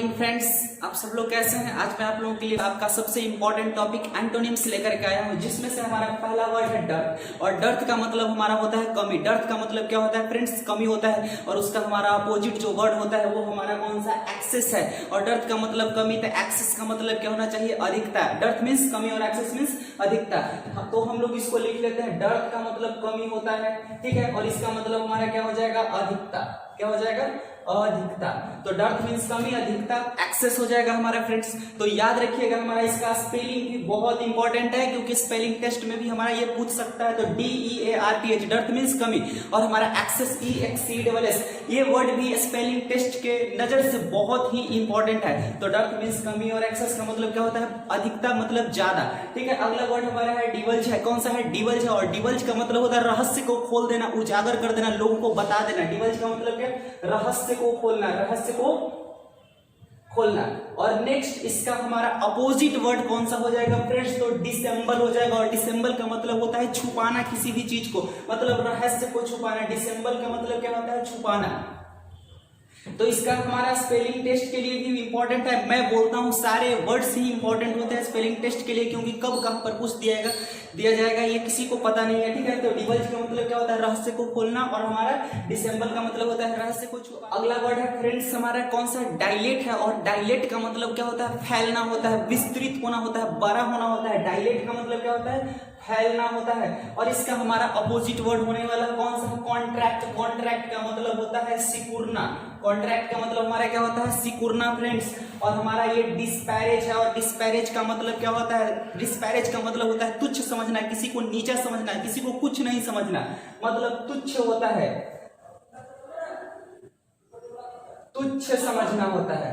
Morning friends, आप सब लोग कैसे हैं। आज मैं आप लोगों के लिए आपका सबसे इंपॉर्टेंट टॉपिक एंटोनिम्स लेकर के आया हूं, जिसमें से हमारा पहला वर्ड है डर्थ। और डर्थ का मतलब हमारा होता है कमी। डर्थ का मतलब क्या होता है फ्रेंड्स? कमी होता है। और उसका हमारा अपोजिट जो वर्ड होता है वो हमारा कौन सा? एक्सेस है। और डर्थ का मतलब कमी, तो एक्सेस का मतलब क्या होना चाहिए? अधिकता। डर्थ मीन्स कमी और एक्सेस मीन्स अधिकता। तो हम लोग इसको लिख लेते हैं, डर्थ का मतलब कमी होता है, ठीक है। और इसका मतलब हमारा क्या हो जाएगा? अधिकता। क्या हो जाएगा? अधिकता। तो डर्थ मीन्स कमी, अधिकता, एक्सेस हो जाएगा हमारा फ्रेंड्स। तो याद रखिएगा, हमारा इसका स्पेलिंग भी बहुत इंपॉर्टेंट है, क्योंकि स्पेलिंग टेस्ट में भी हमारा ये पूछ सकता है। तो DEARTH, डर्थ मीन्स कमी, और हमारा एक्सेस EXCSS, ये वर्ड भी स्पेलिंग टेस्ट के नजर से बहुत ही इंपॉर्टेंट है। तो डर्थ मीन्स कमी और एक्सेस का मतलब क्या होता है? अधिकता मतलब ज्यादा, ठीक है। अगला वर्ड हमारा है डिवल्ज है। कौन सा है? डिवल्ज है। और डिवल्ज का मतलब होता है रहस्य को खोल देना, उजागर कर देना, लोगों को बता देना। डिवल्ज का मतलब क्या? रहस्य को खोलना, रहस्य को खोलना। और नेक्स्ट इसका हमारा अपोजिट वर्ड कौन सा हो जाएगा फ्रेंड्स? तो डिसेंबल हो जाएगा। और डिसेंबल का मतलब होता है छुपाना किसी भी चीज को, मतलब रहस्य को छुपाना। डिसेंबल का मतलब क्या होता है? छुपाना। तो इसका हमारा स्पेलिंग टेस्ट के लिए भी इंपॉर्टेंट है। मैं बोलता हूं सारे वर्ड्स ही इंपॉर्टेंट होते हैं स्पेलिंग टेस्ट के लिए, क्योंकि कब कहां पर पूछ दिया जाएगा ये किसी को पता नहीं है, ठीक है। तो डिवल्ज का मतलब क्या होता है? रहस्य को खोलना। और हमारा डिसेंबल का मतलब होता है रहस्य को छुपाना। अगला वर्ड है फ्रेंड्स हमारा कौन सा? डायलेट है। और डायलेट का मतलब क्या होता है? फैलना होता है, विस्तृत होना होता है, बड़ा होना होता है। डायलेट का मतलब क्या होता है? फैलना होता है। और इसका हमारा अपोजिट वर्ड होने वाला कौन सा? कॉन्ट्रैक्ट। कॉन्ट्रैक्ट का मतलब होता है सिकुड़ना। कॉन्ट्रैक्ट का मतलब हमारा क्या होता है? सिकुड़ना फ्रेंड्स। और हमारा ये डिस्पैरेज है। और डिस्पैरेज का मतलब क्या होता है? डिस्पैरेज का मतलब होता है तुच्छ समझना, किसी को नीचा समझना, किसी को कुछ नहीं समझना, मतलब तुच्छ होता है, तुच्छ समझना होता है,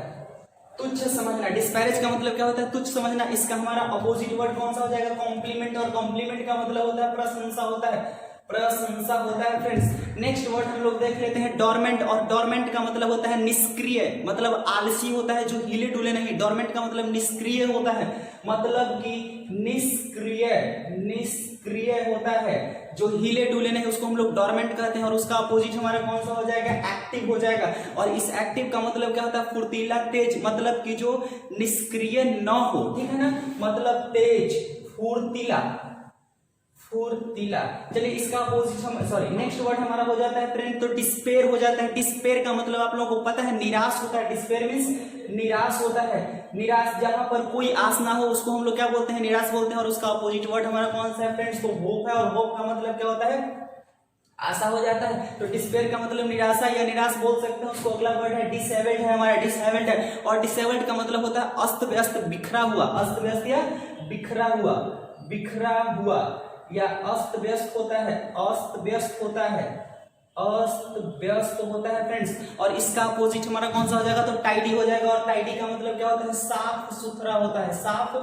तुच्छ समझना। डिस्पैरेज का मतलब क्या होता है? तुच्छ समझना। इसका हमारा अपोजिट वर्ड कौन सा हो जाएगा? कॉम्प्लीमेंट। और कॉम्प्लीमेंट का मतलब होता है प्रशंसा होता है, प्रशंसा होता है फ्रेंड्स। नेक्स्ट वर्ड हम लोग देख लेते हैं डोरमेंट। और डोरमेंट का मतलब होता है निष्क्रिय, मतलब आलसी होता है, जो हिले डुले नहीं। डोरमेंट का मतलब निष्क्रिय होता है, मतलब कि निष्क्रिय, निष्क्रिय होता है, जो हिले डुले नहीं, उसको हम लोग डोरमेंट कहते हैं। और उसका अपोजिट हमारा कौन सा हो जाएगा? एक्टिव हो जाएगा। और इस एक्टिव का मतलब क्या होता है? फुर्तीला, तेज, मतलब कि जो निष्क्रिय न हो, ठीक है ना, मतलब तेज, फुर्तीला, फुर्तीला। चलिए इसका अपोजिट हम नेक्स्ट वर्ड हमारा हो जाता है फ्रेंड, तो डिस्पेयर हो जाता है। डिस्पेयर का मतलब आप लोगों को पता है, निराश होता है। डिस्पेयर मींस निराश होता है, निराश, जहां पर कोई आस ना हो उसको हम लोग क्या बोलते हैं? निराश बोलते हैं। और उसका अपोजिट वर्ड हमारा कौन सा है फ्रेंड्स? तो होप है। और होप का मतलब क्या होता है? आशा हो जाता है। तो डिस्पेयर का मतलब निराशा या निराश बोल सकते हैं उसको। अगला वर्ड है डिसेबल्ड है हमारा, डिसेबल्ड है। और डिसेबल्ड का मतलब होता है अस्त व्यस्त, बिखरा हुआ, अस्त व्यस्त या बिखरा हुआ, बिखरा हुआ या अस्त व्यस्त होता है, अस्त व्यस्त होता है, अस्त व्यस्त होता है फ्रेंड्स। और इसका अपोजिट हमारा कौन सा हो जाएगा? तो टाइडी हो जाएगा। और टाइडी का मतलब क्या होता है? साफ सुथरा होता है, साफ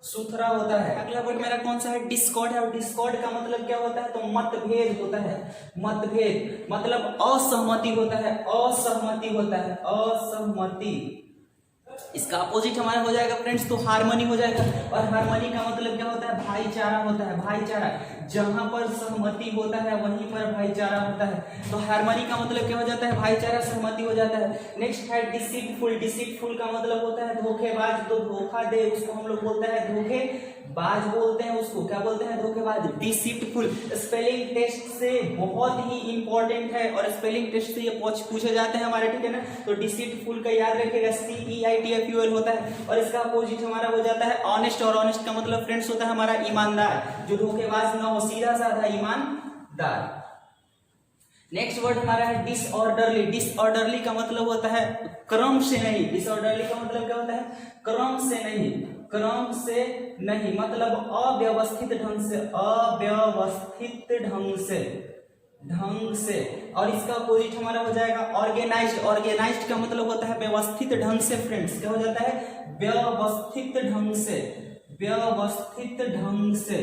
सुथरा होता है। अगला वर्ड मेरा कौन सा है? डिस्कॉर्ड है। और डिस्कॉर्ड का मतलब क्या होता है? तो मतभेद होता है, मतभेद, मतलब असहमति होता है, असहमति होता है, असहमति। इसका अपोजिट हमारा हो जाएगा फ्रेंड्स तो हार्मनी हो जाएगा। और हार्मनी का मतलब क्या होता है? भाईचारा होता है, भाईचारा, जहां पर सहमति होता है वहीं पर भाईचारा होता है। तो हार्मनी का मतलब क्या हो जाता है? भाईचारा, सहमति हो जाता है। नेक्स्ट है डिसीटफुल। डिसीटफुल का मतलब होता है धोखेबाज, तो धोखा दे उसको हम लोग बोलते हैं धोखेबाज बोलते हैं, उसको क्या बोलते हैं? धोखेबाज। डिसीटफुल स्पेलिंग टेस्ट से बहुत ही इंपॉर्टेंट है, और स्पेलिंग टेस्ट से ये पूछे जाते हैं हमारे, ठीक है ना। तो डिसीटफुल का याद रखिएगा, CEITFUL होता है। और इसका अपोजिट हमारा हो जाता है ऑनेस्ट। और ऑनेस्ट का मतलब फ्रेंड्स होता है हमारा ईमानदार, जो धोखेबाज ना हो, सीधा साधा ईमानदार। नेक्स्ट वर्ड हमारा है डिसऑर्डरली। डिसऑर्डरली का मतलब होता है क्रम से नहीं। डिसऑर्डरली का मतलब क्या होता है? क्रम से नहीं, क्रम से नहीं, मतलब अव्यवस्थित ढंग से, अव्यवस्थित ढंग से, ढंग से। और इसका अपोजिट हमारा हो जाएगा ऑर्गेनाइज्ड। ऑर्गेनाइज्ड का मतलब होता है व्यवस्थित ढंग से फ्रेंड्स। क्या हो जाता है? व्यवस्थित ढंग से, व्यवस्थित ढंग से,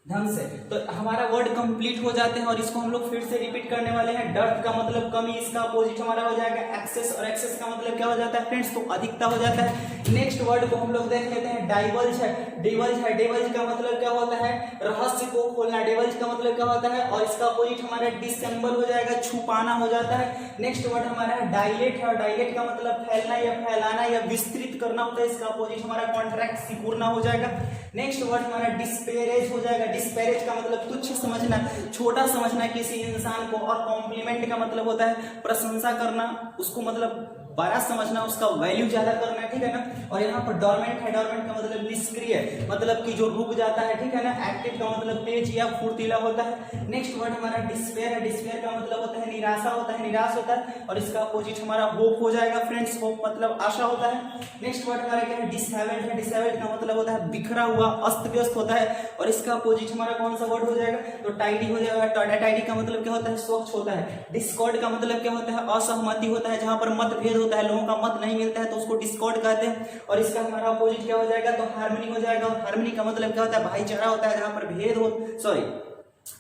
ढंग से। तो हमारा वर्ड कंप्लीट हो जाते हैं और इसको हम लोग फिर से रिपीट करने वाले हैं। डर्थ का मतलब कमी, इसका अपोजिट हमारा हो जाएगा एक्सेस, और एक्सेस का मतलब क्या हो जाता है फ्रेंड्स, तो अधिकता हो जाता है। नेक्स्ट वर्ड को हम लोग देख लेते हैं, डाइवल्ज है। डिवल्ज है, डिवल्ज का मतलब क्या होता है, रहस्य को खोलना। डिवल्ज का मतलब क्या होता है, और इसका अपोजिट हमारा डिसेंबल हो जाएगा, छुपाना हो जाता है। नेक्स्ट वर्ड हमारा है डायलेट है, और डायलेट का मतलब फैलना या फैलाना या विस्तृत करना होता है, इसका अपोजिट हमारा कॉन्ट्रैक्ट, सिकुड़ना हो जाएगा। नेक्स्ट वर्ड हमारा डिस्पैरेज हो जाएगा। डिस्पैरेज का मतलब तुच्छ समझना, छोटा समझना किसी इंसान को, और कॉम्प्लीमेंट का मतलब होता है प्रशंसा करना, उसको मतलब बड़ा समझना, उसका वैल्यू ज्यादा करना, ठीक है ना। और यहाँ पर डोरमेंट है, डोरमेंट का मतलब निष्क्रिय, मतलब कि जो रुक जाता है, ठीक है ना। एक्टिव का मतलब तेज या फुर्तीला होता है। नेक्स्ट वर्ड हमारा डिस्पेयर है, डिस्पेयर का मतलब होता है निराशा होता है, निराश होता है, और इसका अपोजिट हमारा होप हो जाएगा फ्रेंड्स। होप मतलब आशा होता है। नेक्स्ट वर्ड हमारा क्या है, डिसेबल्ड है। डिसेबल्ड का मतलब होता है बिखरा हुआ, अस्त व्यस्त होता है, और इसका अपोजिट हमारा कौन सा वर्ड हो जाएगा, तो टाइडी हो जाएगा। टाइडी का मतलब क्या होता है, स्वच्छ होता है। डिस्कॉर्ड का मतलब क्या होता है, असहमति होता है, जहां पर मतभेद होता है, लोगों का मत नहीं मिलता है तो उसको डिस्कॉर्ड कहते हैं। और इसका हमारा अपोजिट क्या हो जाएगा, तो हार्मनी हो जाएगा। और हार्मनी का मतलब क्या होता है, भाईचारा होता है, जहां पर भेद हो, सॉरी,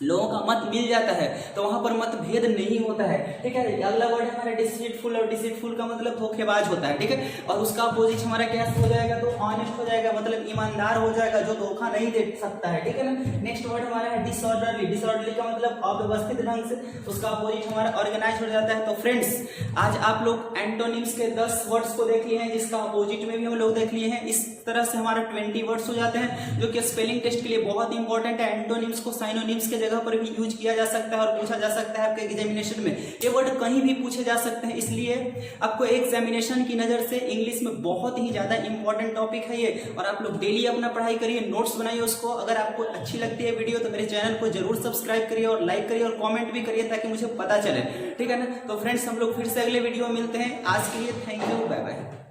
लोगों का मत मिल जाता है तो वहां पर मतभेद नहीं होता है, ठीक है। अगला वर्ड हमारा डिसीटफुल, और डिसीटफुल का मतलब धोखेबाज होता है, ठीक है। और उसका अपोजिट हमारा क्या हो जाएगा, तो ऑनेस्ट हो जाएगा, मतलब ईमानदार हो जाएगा, जो धोखा नहीं दे सकता है, ठीक है ना। नेक्स्ट वर्ड हमारा है डिसऑर्डरली। डिसऑर्डरली का मतलब अव्यवस्थित ढंग से, उसका अपोजिट हमारा ऑर्गेनाइज हो जाता है। तो फ्रेंड्स आज आप लोग एंटोनिम्स के 10 वर्ड्स को देख लिए हैं, जिसका अपोजिट में भी हम लोग देख लिए हैं। इस तरह से हमारा 20 वर्ड्स हो जाते हैं, जो कि स्पेलिंग टेस्ट के लिए बहुत इंपॉर्टेंट है। एंटोनिम्स को साइनोनिम्स के जगह पर भी यूज किया जा सकता है और पूछा जा सकता है आपके एग्जामिनेशन में। ये वर्ड कहीं भी पूछे जा सकते हैं, इसलिए आपको एग्जामिनेशन की नजर से इंग्लिश में बहुत ही ज्यादा इंपॉर्टेंट टॉपिक है ये। और आप लोग डेली अपना पढ़ाई करिए, नोट्स बनाइए उसको। अगर आपको अच्छी लगती है वीडियो तो मेरे चैनल को जरूर सब्सक्राइब करिए और लाइक करिए और कॉमेंट भी करिए, ताकि मुझे पता चले, ठीक है ना। तो फ्रेंड्स हम लोग फिर से अगले वीडियो में मिलते हैं। आज के लिए थैंक यू, बाय बाय।